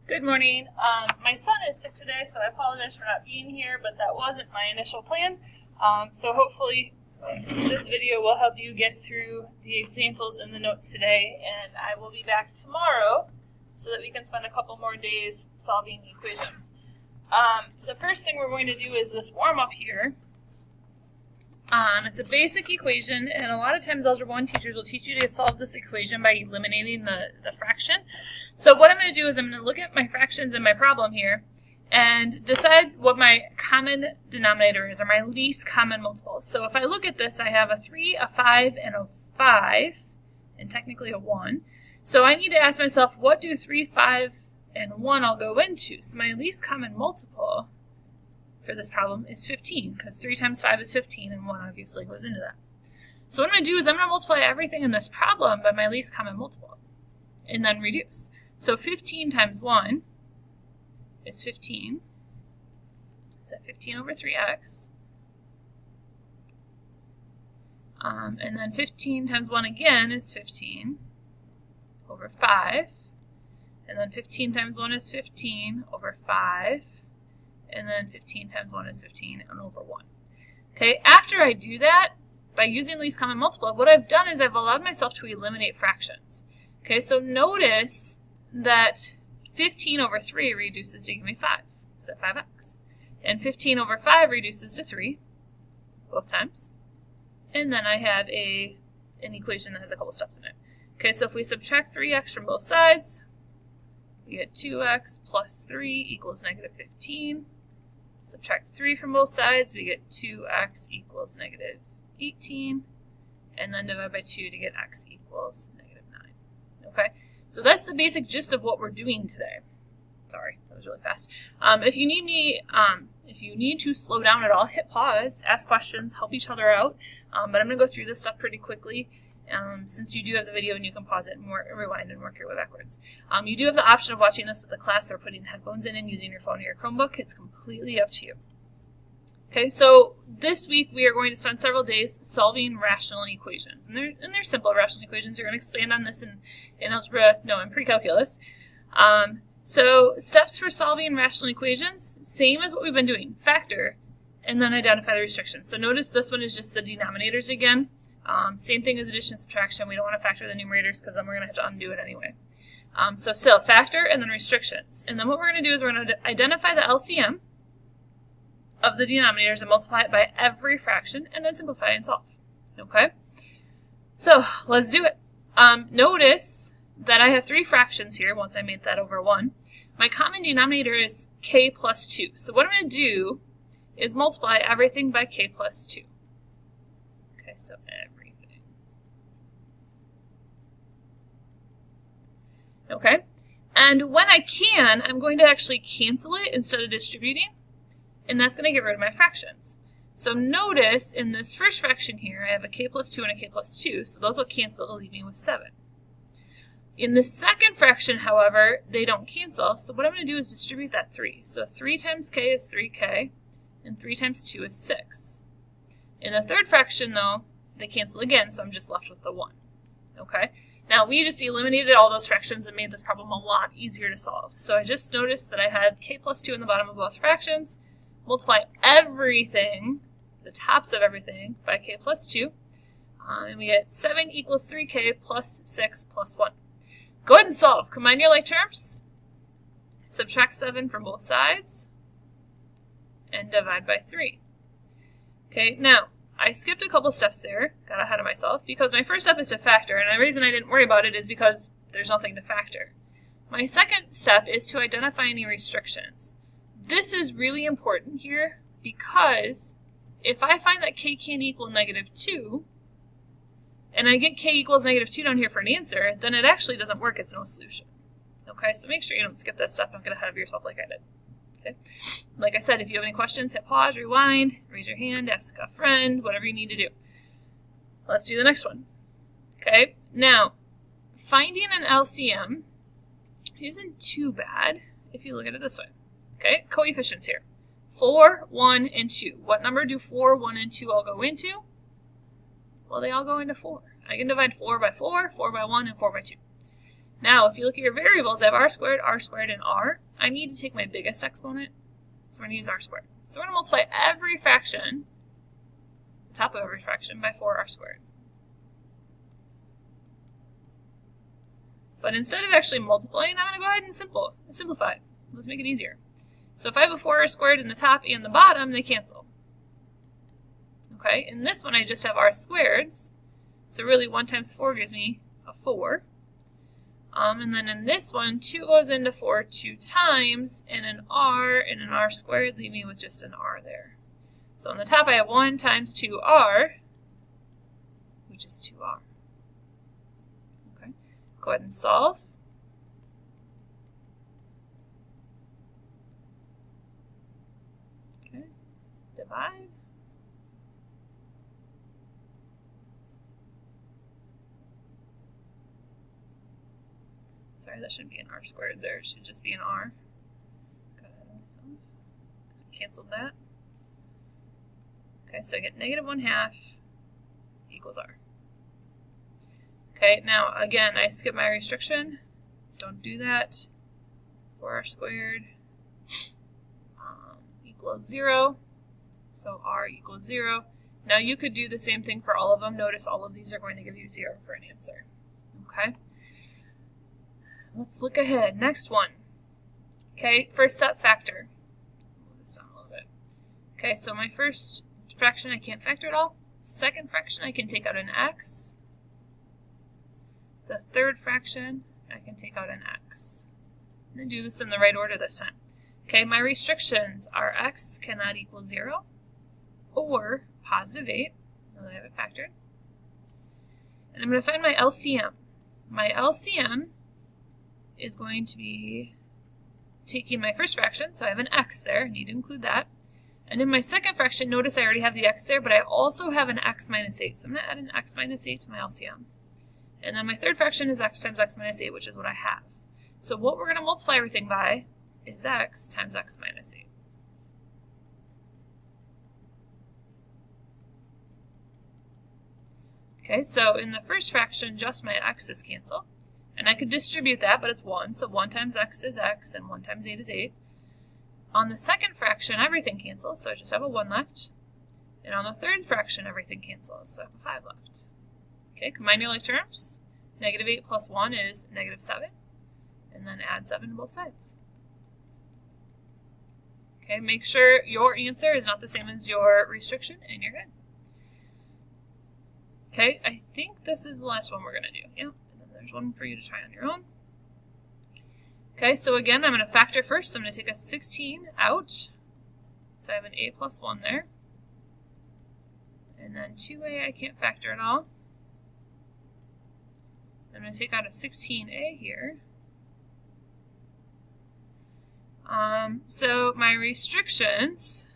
Good morning. My son is sick today, so I apologize for not being here, but that wasn't my initial plan. So hopefully this video will help you get through the examples in the notes today, and I will be back tomorrow so that we can spend a couple more days solving equations. The first thing we're going to do is this warm-up here. It's a basic equation, and a lot of times Algebra 1 teachers will teach you to solve this equation by eliminating the fraction. So what I'm going to do is I'm going to look at my fractions in my problem here and decide what my common denominator is, or my least common multiple. So if I look at this, I have a 3, a 5, and a 5, and technically a 1. So I need to ask myself, what do 3, 5, and 1 all go into? So my least common multiple for this problem is 15, because 3 times 5 is 15, and 1 obviously goes into that. So what I'm going to do is I'm going to multiply everything in this problem by my least common multiple, and then reduce. So 15 times 1 is 15. So 15 over 3x. And then 15 times 1 again is 15 over 5. And then 15 times 1 is 15 over 5. And then 15 times 1 is 15 and over 1. Okay, after I do that, by using least common multiple, what I've done is I've allowed myself to eliminate fractions. Okay, so notice that 15 over 3 reduces to give me 5, so 5x. And 15 over 5 reduces to 3, both times. And then I have an equation that has a couple steps in it. Okay, so if we subtract 3x from both sides, we get 2x plus 3 equals negative 15. Subtract 3 from both sides, we get 2x equals negative 18. And then divide by 2 to get x equals negative 9. Okay, so that's the basic gist of what we're doing today. Sorry, that was really fast. If you need to slow down at all, hit pause, ask questions, help each other out. But I'm going to go through this stuff pretty quickly. Since you do have the video and you can pause it and rewind and work your way backwards. You do have the option of watching this with a class or putting headphones in and using your phone or your Chromebook. It's completely up to you. Okay, so this week we are going to spend several days solving rational equations. And they're simple rational equations. You're going to expand on this in pre-calculus. So steps for solving rational equations, same as what we've been doing. Factor, and then identify the restrictions. So notice this one is just the denominators again. Same thing as addition and subtraction. We don't want to factor the numerators because then we're going to have to undo it anyway. So still, factor and then restrictions. And then what we're going to do is we're going to identify the LCM of the denominators and multiply it by every fraction and then simplify and solve. Okay? So let's do it. Notice that I have 3 fractions here once I made that over 1. My common denominator is k plus 2. So what I'm going to do is multiply everything by k plus 2. Okay, so everything. Okay, and when I can, I'm going to actually cancel it instead of distributing, and that's going to get rid of my fractions. So notice in this first fraction here, I have a k plus 2 and a k plus 2, so those will cancel to leave me with 7. In the second fraction, however, they don't cancel, so what I'm going to do is distribute that 3. So 3 times k is 3k, and 3 times 2 is 6. In the third fraction, though, they cancel again, so I'm just left with the 1. Okay? Now, we just eliminated all those fractions and made this problem a lot easier to solve. So I just noticed that I had k plus 2 in the bottom of both fractions, multiply everything, the tops of everything, by k plus 2, and we get 7 equals 3k plus 6 plus 1. Go ahead and solve. Combine your like terms, subtract 7 from both sides, and divide by 3. Okay, now, I skipped a couple steps there, got ahead of myself, because my first step is to factor, and the reason I didn't worry about it is because there's nothing to factor. My second step is to identify any restrictions. This is really important here because if I find that k can't equal negative 2, and I get k equals negative 2 down here for an answer, then it actually doesn't work, it's no solution. Okay, so make sure you don't skip that step, don't get ahead of yourself like I did. Okay. Like I said, if you have any questions, hit pause, rewind, raise your hand, ask a friend, whatever you need to do. Let's do the next one. Okay, now, finding an LCM isn't too bad if you look at it this way. Okay, coefficients here. 4, 1, and 2. What number do 4, 1, and 2 all go into? Well, they all go into 4. I can divide 4 by 4, 4 by 1, and 4 by 2. Now, if you look at your variables, I have r squared, and r. I need to take my biggest exponent, so we're going to use r squared. So we're going to multiply every fraction, the top of every fraction, by 4r squared. But instead of actually multiplying, I'm going to go ahead and simplify. Let's make it easier. So if I have a 4r squared in the top and the bottom, they cancel. Okay, in this one I just have r squareds, so really 1 times 4 gives me a 4. And then in this one, 2 goes into 4 2 times, and an r squared leave me with just an r there. So on the top I have 1 times 2r, which is 2r. Okay, go ahead and solve. Okay, divide. Sorry, that shouldn't be an r squared there. It should just be an r. Got ahead of myself. So canceled that. Okay, so I get negative 1/2 equals r. Okay, now again, I skip my restriction. Don't do that. 4r squared equals 0. So r equals 0. Now you could do the same thing for all of them. Notice all of these are going to give you 0 for an answer. Okay? Let's look ahead. Next one. Okay, first up, factor. Move this down a little bit. Okay, so my first fraction I can't factor at all. Second fraction I can take out an x. The third fraction I can take out an x. I'm going to do this in the right order this time. Okay, my restrictions are x cannot equal 0 or positive 8. Now that I have it factored. And I'm going to find my LCM. My LCM is going to be taking my first fraction, so I have an x there, I need to include that. And in my second fraction, notice I already have the x there, but I also have an x minus 8, so I'm going to add an x minus 8 to my LCM. And then my third fraction is x times x minus 8, which is what I have. So what we're going to multiply everything by is x times x minus 8. Okay, so in the first fraction, just my x's cancel. And I could distribute that, but it's 1, so 1 times x is x, and 1 times 8 is 8. On the second fraction, everything cancels, so I just have a 1 left. And on the third fraction, everything cancels, so I have a 5 left. Okay, combine your like terms. Negative 8 plus 1 is negative 7. And then add 7 to both sides. Okay, make sure your answer is not the same as your restriction, and you're good. Okay, I think this is the last one we're going to do. Yeah. There's one for you to try on your own. Okay, so again, I'm going to factor first. So I'm going to take a 16 out. So I have an a plus 1 there. And then 2a I can't factor at all. I'm going to take out a 16a here. So my restrictions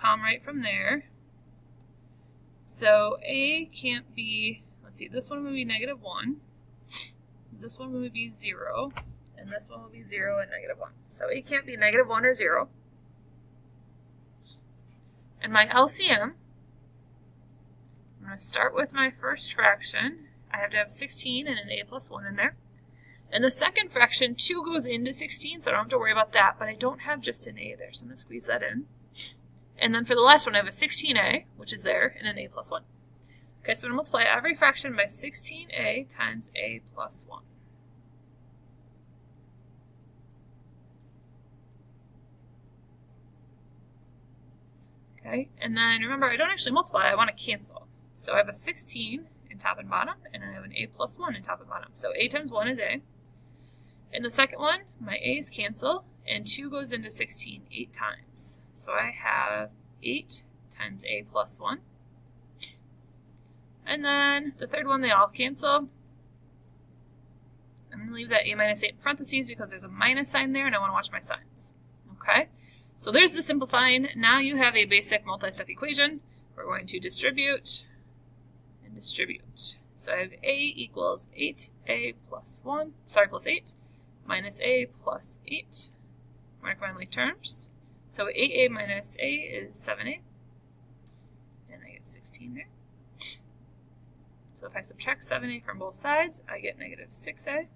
come right from there. So a can't be, let's see, this one would be negative 1. This one would be 0, and this one would be 0 and negative 1. So a can't be negative 1 or 0. And my LCM, I'm going to start with my first fraction. I have to have 16 and an a plus 1 in there. And the second fraction, 2 goes into 16, so I don't have to worry about that, but I don't have just an a there, so I'm going to squeeze that in. And then for the last one, I have a 16a, which is there, and an a plus 1. Okay, so I'm going to multiply every fraction by 16a times a plus 1. Okay, and then remember, I don't actually multiply, I want to cancel. So I have a 16 in top and bottom, and I have an a plus 1 in top and bottom. So a times 1 is a. In the second one, my a's cancel, and 2 goes into 16 8 times. So I have 8 times a plus 1. And then the third one, they all cancel. I'm going to leave that a minus 8 in parentheses because there's a minus sign there, and I want to watch my signs. Okay? So there's the simplifying. Now you have a basic multi-step equation. We're going to distribute and distribute. So I have a equals 8a plus 1, plus 8, minus a plus 8. We're going to combine like terms. So 8a minus a is 7a. And I get 16 there. So if I subtract 7a from both sides, I get negative 6a.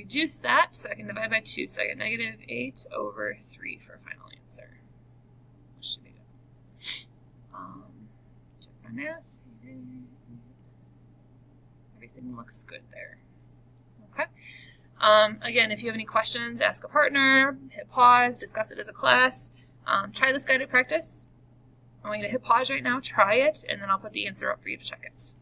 reduce that so I can divide by 2. So I get negative 8 over 3 for a final answer. Should be good. Check my math. Everything looks good there. Okay. Again, if you have any questions, ask a partner, hit pause, discuss it as a class. Try this guided practice. I want you to hit pause right now, try it, and then I'll put the answer up for you to check it.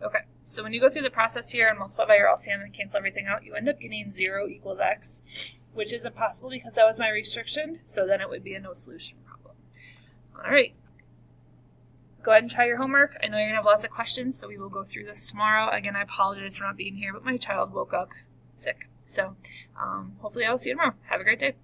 Okay, so when you go through the process here and multiply by your LCM and cancel everything out, you end up getting 0 equals x, which is impossible because that was my restriction, so then it would be a no solution problem. All right, go ahead and try your homework. I know you're going to have lots of questions, so we will go through this tomorrow. Again, I apologize for not being here, but my child woke up sick. So hopefully I'll see you tomorrow. Have a great day.